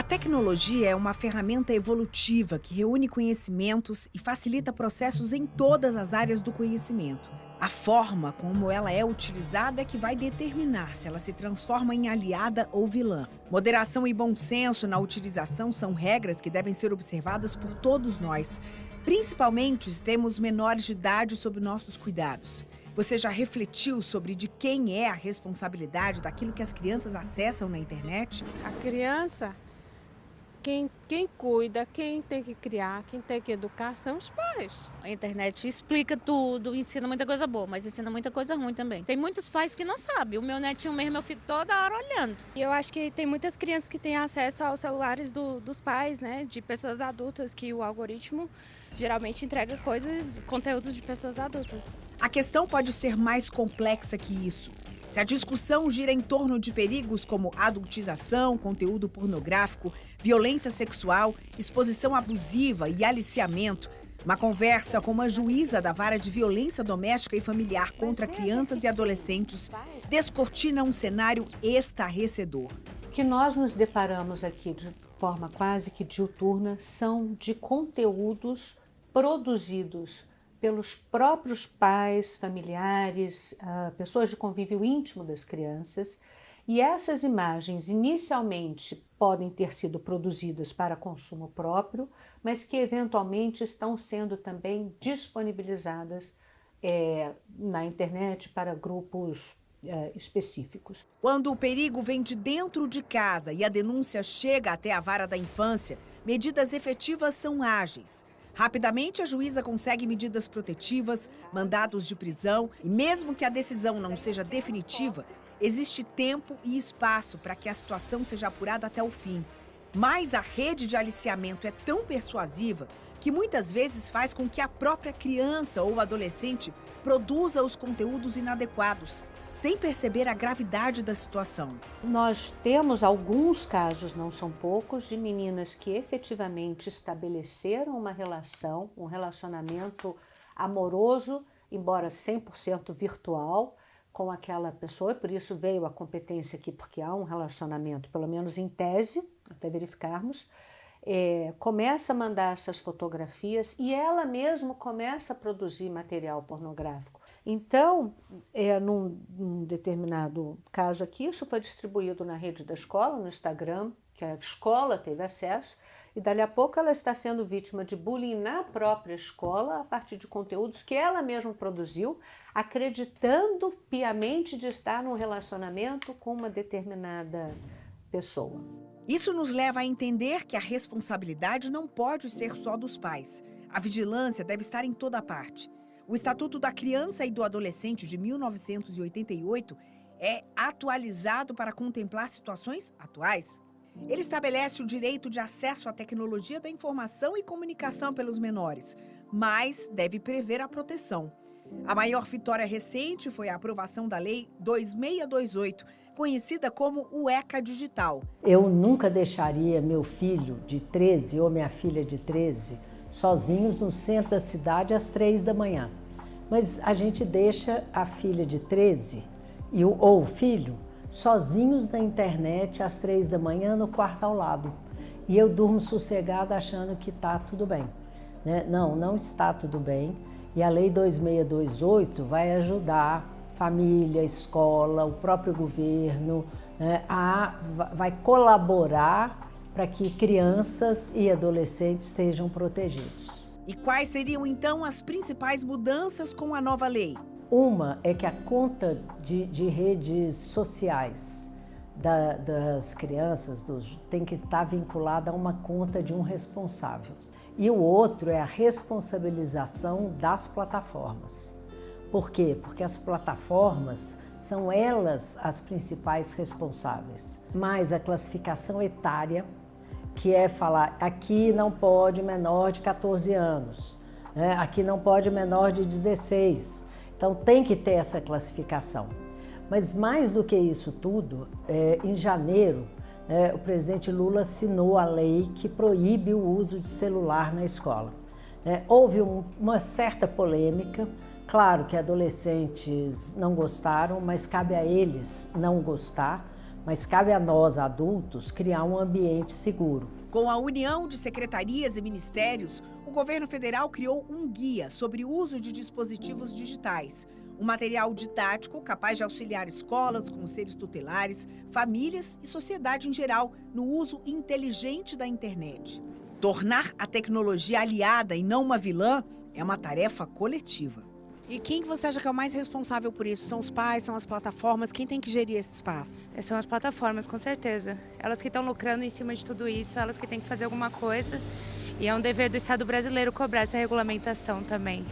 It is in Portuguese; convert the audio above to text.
tecnologia é uma ferramenta evolutiva que reúne conhecimentos e facilita processos em todas as áreas do conhecimento. A forma como ela é utilizada é que vai determinar se ela se transforma em aliada ou vilã. Moderação e bom senso na utilização são regras que devem ser observadas por todos nós, principalmente se temos menores de idade sob nossos cuidados. Você já refletiu sobre de quem é a responsabilidade daquilo que as crianças acessam na internet? A criança, quem cuida, quem tem que criar, quem tem que educar são os pais. A internet explica tudo, ensina muita coisa boa, mas ensina muita coisa ruim também. Tem muitos pais que não sabem. O meu netinho mesmo, eu fico toda hora olhando. E eu acho que tem muitas crianças que têm acesso aos celulares dos pais, né? De pessoas adultas, que o algoritmo geralmente entrega conteúdos de pessoas adultas. A questão pode ser mais complexa que isso. Se a discussão gira em torno de perigos como adultização, conteúdo pornográfico, violência sexual, exposição abusiva e aliciamento, uma conversa com uma juíza da Vara de Violência Doméstica e Familiar contra crianças e adolescentes descortina um cenário estarrecedor. O que nós nos deparamos aqui de forma quase que diuturna são de conteúdos produzidos pelos próprios pais, familiares, pessoas de convívio íntimo das crianças. E essas imagens inicialmente podem ter sido produzidas para consumo próprio, mas que eventualmente estão sendo também disponibilizadas na internet para grupos específicos. Quando o perigo vem de dentro de casa e a denúncia chega até a Vara da Infância, medidas efetivas são ágeis. Rapidamente, a juíza consegue medidas protetivas, mandados de prisão e mesmo que a decisão não seja definitiva, existe tempo e espaço para que a situação seja apurada até o fim. Mas a rede de aliciamento é tão persuasiva que muitas vezes faz com que a própria criança ou adolescente produza os conteúdos inadequados, sem perceber a gravidade da situação. Nós temos alguns casos, não são poucos, de meninas que efetivamente estabeleceram uma relação, um relacionamento amoroso, embora 100% virtual, com aquela pessoa, por isso veio a competência aqui, porque há um relacionamento, pelo menos em tese, até verificarmos, começa a mandar essas fotografias e ela mesma começa a produzir material pornográfico. Então, num determinado caso aqui, isso foi distribuído na rede da escola, no Instagram, que a escola teve acesso, e dali a pouco ela está sendo vítima de bullying na própria escola, a partir de conteúdos que ela mesma produziu, acreditando piamente de estar num relacionamento com uma determinada pessoa. Isso nos leva a entender que a responsabilidade não pode ser só dos pais. A vigilância deve estar em toda parte. O Estatuto da Criança e do Adolescente de 1988 é atualizado para contemplar situações atuais. Ele estabelece o direito de acesso à tecnologia da informação e comunicação pelos menores, mas deve prever a proteção. A maior vitória recente foi a aprovação da Lei 2628, conhecida como o ECA Digital. Eu nunca deixaria meu filho de 13 ou minha filha de 13 sozinhos no centro da cidade às 3 da manhã. Mas a gente deixa a filha de 13 ou o filho sozinhos na internet às 3 da manhã no quarto ao lado. E eu durmo sossegada achando que está tudo bem. Né? Não está tudo bem. E a Lei 2628 vai ajudar família, escola, o próprio governo, né, vai colaborar para que crianças e adolescentes sejam protegidos. E quais seriam, então, as principais mudanças com a nova lei? Uma é que a conta de redes sociais das crianças tem que estar vinculada a uma conta de um responsável. E o outro é a responsabilização das plataformas. Por quê? Porque as plataformas são elas as principais responsáveis. Mas a classificação etária, que é falar aqui não pode menor de 14 anos, né? Aqui não pode menor de 16. Então tem que ter essa classificação. Mas mais do que isso tudo, em janeiro, o presidente Lula assinou a lei que proíbe o uso de celular na escola. Houve uma certa polêmica. Claro que adolescentes não gostaram, mas cabe a eles não gostar, mas cabe a nós, adultos, criar um ambiente seguro. Com a união de secretarias e ministérios, o governo federal criou um guia sobre o uso de dispositivos digitais. Um material didático capaz de auxiliar escolas, conselhos tutelares, famílias e sociedade em geral no uso inteligente da internet. Tornar a tecnologia aliada e não uma vilã é uma tarefa coletiva. E quem que você acha que é o mais responsável por isso? São os pais, são as plataformas? Quem tem que gerir esse espaço? São as plataformas, com certeza. Elas que estão lucrando em cima de tudo isso, elas que têm que fazer alguma coisa. E é um dever do Estado brasileiro cobrar essa regulamentação também.